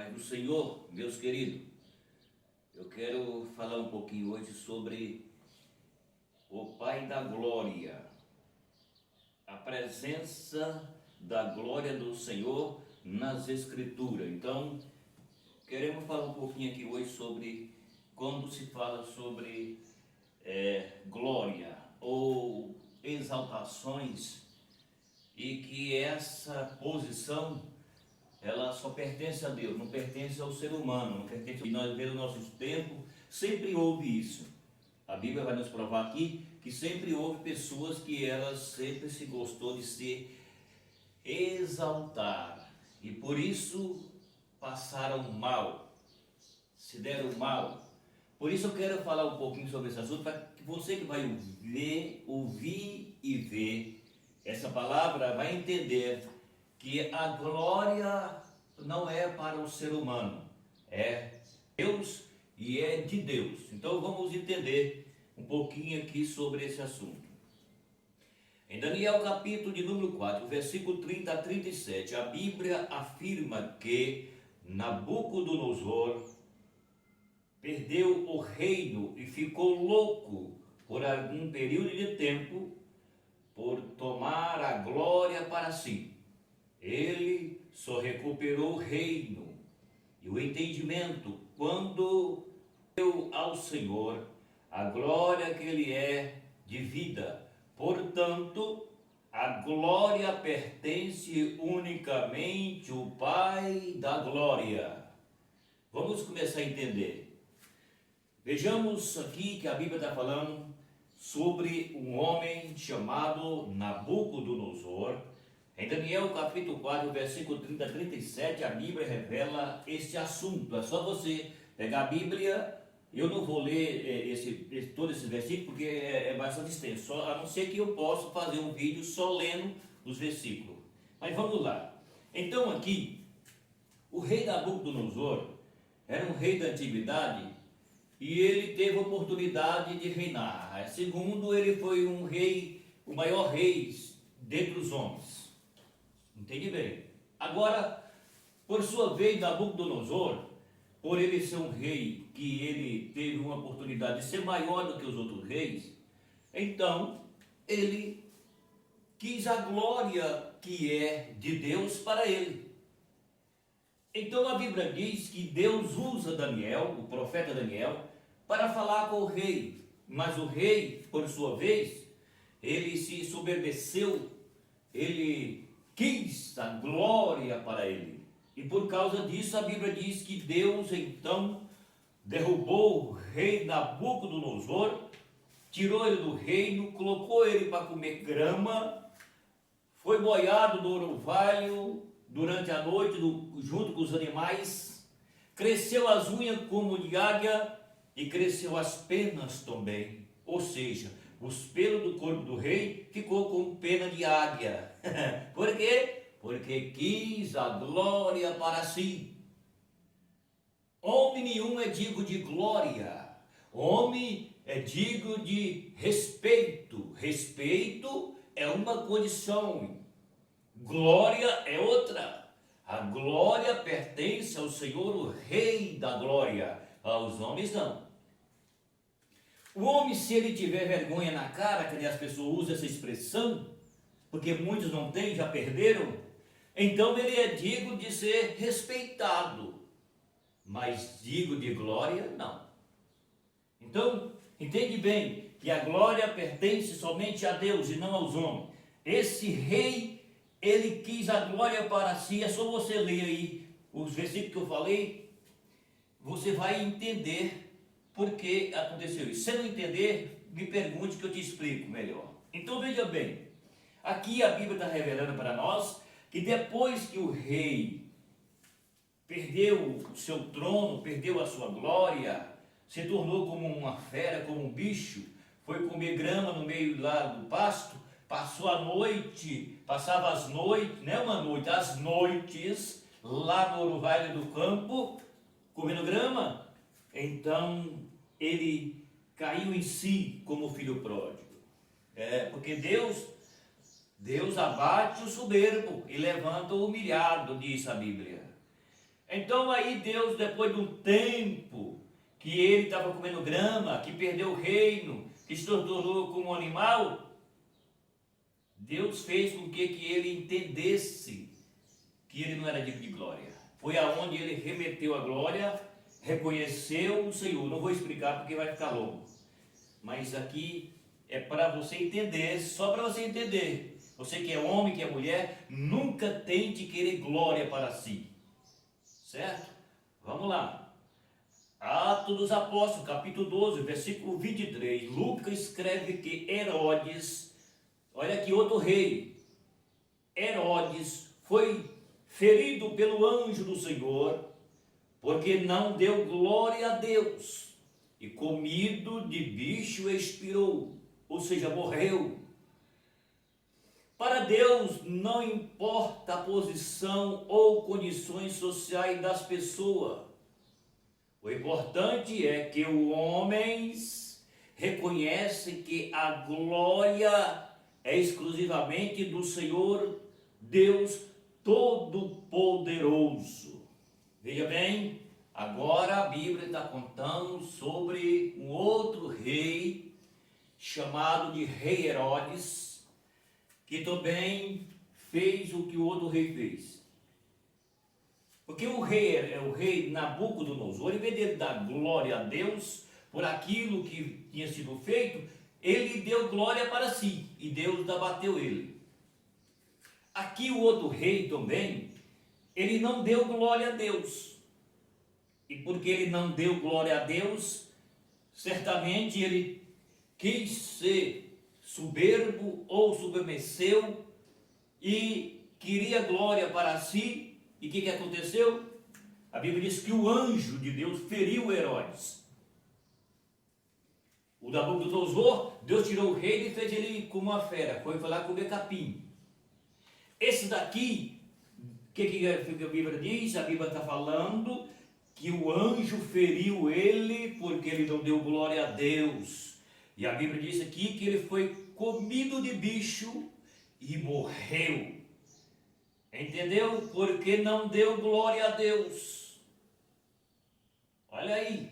Paz do Senhor, meus queridos. Eu quero falar um pouquinho hoje sobre o Pai da Glória, a presença da glória do Senhor nas Escrituras. Então, queremos falar um pouquinho aqui hoje sobre quando se fala sobre glória ou exaltações, e que essa posição ela só pertence a Deus, não pertence ao ser humano, não pertence. E nós vemos no nosso tempo, sempre houve isso. A Bíblia vai nos provar aqui que sempre houve pessoas que elas sempre se gostou de se exaltar, e por isso passaram mal, se deram mal. Por isso eu quero falar um pouquinho sobre esse assunto, para que você que vai ouvir e ver essa palavra vai entender que a glória não é para o ser humano, é Deus e é de Deus. Então vamos entender um pouquinho aqui sobre esse assunto. Em Daniel capítulo de número 4, versículo 30 a 37, a Bíblia afirma que Nabucodonosor perdeu o reino e ficou louco por algum período de tempo por tomar a glória para si. Ele só recuperou o reino e o entendimento quando deu ao Senhor a glória que Ele é de vida. Portanto, a glória pertence unicamente ao Pai da glória. Vamos começar a entender. Vejamos aqui que a Bíblia está falando sobre um homem chamado Nabucodonosor. Em Daniel capítulo 4, versículo 30 a 37, a Bíblia revela esse assunto. É só você pegar a Bíblia. Eu não vou ler todo esse versículo porque é bastante extenso, a não ser que eu possa fazer um vídeo só lendo os versículos. Mas vamos lá. Então aqui, o rei Nabucodonosor era um rei da antiguidade e ele teve a oportunidade de reinar. Segundo, ele foi um rei, o maior rei dentre os homens. Entende bem? Agora, por sua vez, Nabucodonosor, por ele ser um rei que ele teve uma oportunidade de ser maior do que os outros reis, então ele quis a glória que é de Deus para ele. Então a Bíblia diz que Deus usa Daniel, o profeta Daniel, para falar com o rei. Mas o rei, por sua vez, ele se soberbeceu, ele quis a glória para ele. E por causa disso a Bíblia diz que Deus então derrubou o rei Nabucodonosor, tirou ele do reino, colocou ele para comer grama, foi boiado no orvalho durante a noite junto com os animais, cresceu as unhas como de águia e cresceu as penas também, ou seja, os pelos do corpo do rei ficou com pena de águia. Por quê? Porque quis a glória para si. Homem nenhum é digno de glória, homem é digno de respeito. Respeito é uma condição, glória é outra. A glória pertence ao Senhor, o Rei da glória, aos homens não. O homem, se ele tiver vergonha na cara, que as pessoas usam essa expressão, porque muitos não têm, já perderam, então ele é digno de ser respeitado, mas digno de glória, não. Então, entende bem que a glória pertence somente a Deus e não aos homens. Esse rei, ele quis a glória para si. É só você ler aí os versículos que eu falei, você vai entender por que aconteceu isso. Se não entender, me pergunte que eu te explico melhor. Então veja bem, aqui a Bíblia está revelando para nós que depois que o rei perdeu o seu trono, perdeu a sua glória, se tornou como uma fera, como um bicho, foi comer grama no meio lá do pasto, passou a noite, passava as noites, não é uma noite, as noites, lá no orvalho do campo, comendo grama. Então ele caiu em si como filho pródigo. Porque Deus abate o soberbo e levanta o humilhado, diz a Bíblia. Então aí Deus, depois de um tempo que ele estava comendo grama, que perdeu o reino, que se tornou como um animal, Deus fez com que ele entendesse que ele não era digno de glória. Foi aonde ele remeteu a glória, reconheceu o Senhor. Não vou explicar porque vai ficar longo, mas aqui é para você entender, só para você entender. Você que é homem, que é mulher, nunca tente querer glória para si, certo? Vamos lá. Atos dos Apóstolos, capítulo 12, versículo 23. Lucas escreve que Herodes, olha aqui outro rei, Herodes foi ferido pelo anjo do Senhor, porque não deu glória a Deus, e comido de bicho expirou, ou seja, morreu. Para Deus não importa a posição ou condições sociais das pessoas. O importante é que os homens reconhecem que a glória é exclusivamente do Senhor Deus Todo-Poderoso. Veja bem, agora a Bíblia está contando sobre um outro rei, chamado de Rei Herodes, que também fez o que o outro rei fez. Porque o rei Nabucodonosor, em vez de dar glória a Deus por aquilo que tinha sido feito, ele deu glória para si, e Deus abateu ele. Aqui o outro rei também, ele não deu glória a Deus. E porque ele não deu glória a Deus, certamente ele quis ser soberbo ou submisseu e queria glória para si. E o que aconteceu? A Bíblia diz que o anjo de Deus feriu Herodes. O Nabucodonosor, Deus tirou o rei e fez ele como uma fera, foi lá comer capim. Esse daqui, o que a Bíblia diz? A Bíblia está falando que o anjo feriu ele porque ele não deu glória a Deus. E a Bíblia diz aqui que ele foi comido de bicho e morreu. Entendeu? Porque não deu glória a Deus. Olha aí.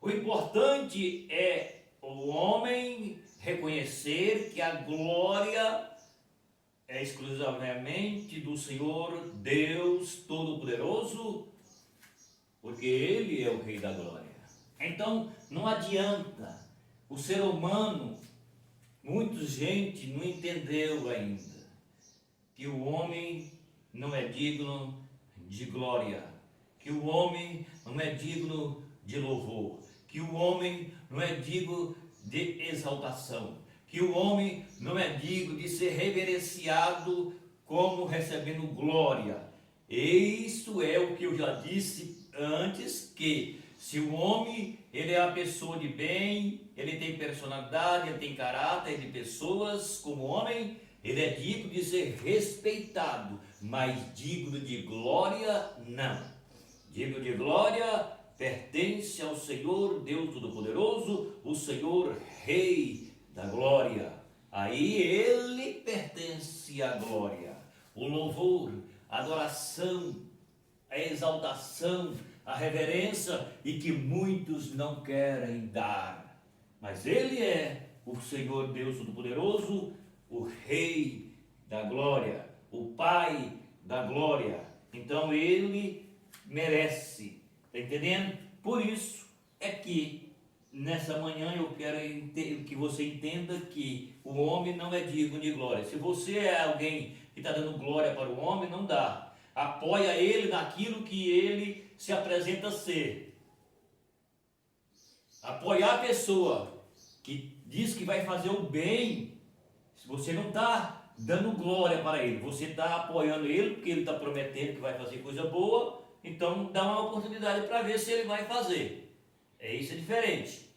O importante é o homem reconhecer que a glória é exclusivamente do Senhor Deus Todo-Poderoso, porque Ele é o Rei da Glória. Então, não adianta. O ser humano, muita gente não entendeu ainda que o homem não é digno de glória, que o homem não é digno de louvor, que o homem não é digno de exaltação, que o homem não é digno de ser reverenciado como recebendo glória. Isso é o que eu já disse antes, que se o homem, ele é uma pessoa de bem, ele tem personalidade, ele tem caráter de pessoas como homem, ele é digno de ser respeitado, mas digno de glória, não. Digno de glória pertence ao Senhor Deus Todo-Poderoso, o Senhor Rei da Glória. Aí ele pertence à glória, o louvor, a adoração, a exaltação, a reverência, e que muitos não querem dar. Mas ele é o Senhor Deus Todo-Poderoso, o Rei da Glória, o Pai da Glória. Então ele merece, está entendendo? Por isso é que nessa manhã eu quero que você entenda que o homem não é digno de glória. Se você é alguém que está dando glória para o homem, não dá. Apoia ele naquilo que ele se apresenta a ser. Apoiar a pessoa que diz que vai fazer o bem, se você não está dando glória para ele, você está apoiando ele porque ele está prometendo que vai fazer coisa boa, então dá uma oportunidade para ver se ele vai fazer. Isso é diferente.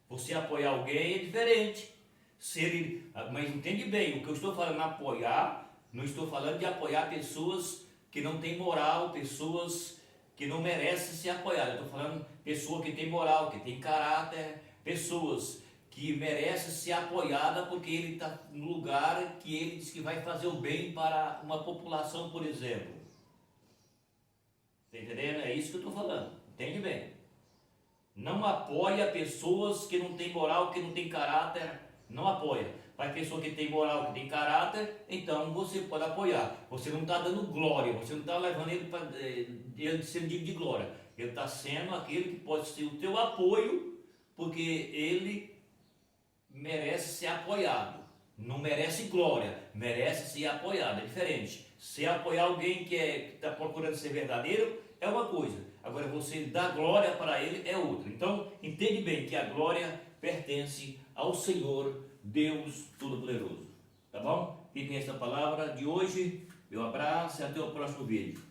Você apoiar alguém é diferente. Se ele, mas entende bem, o que eu estou falando apoiar, não estou falando de apoiar pessoas que não têm moral, pessoas que não merecem ser apoiadas. Eu estou falando pessoa que tem moral, que tem caráter, pessoas que merecem ser apoiadas porque ele está no lugar que ele diz que vai fazer o bem para uma população, por exemplo. Está entendendo? É isso que eu estou falando. Entende bem? Não apoia pessoas que não têm moral, que não têm caráter. Não apoia. Para pessoa que tem moral, que tem caráter, então você pode apoiar. Você não está dando glória, você não está levando ele para ele sendo digno de glória. Ele está sendo aquele que pode ser o teu apoio, porque ele merece ser apoiado. Não merece glória, merece ser apoiado. É diferente. Se apoiar alguém que está procurando ser verdadeiro é uma coisa. Agora você dar glória para ele é outra. Então entende bem que a glória pertence ao Senhor Deus Todo-Poderoso. Tá bom? Fiquem com essa palavra de hoje. Meu abraço e até o próximo vídeo.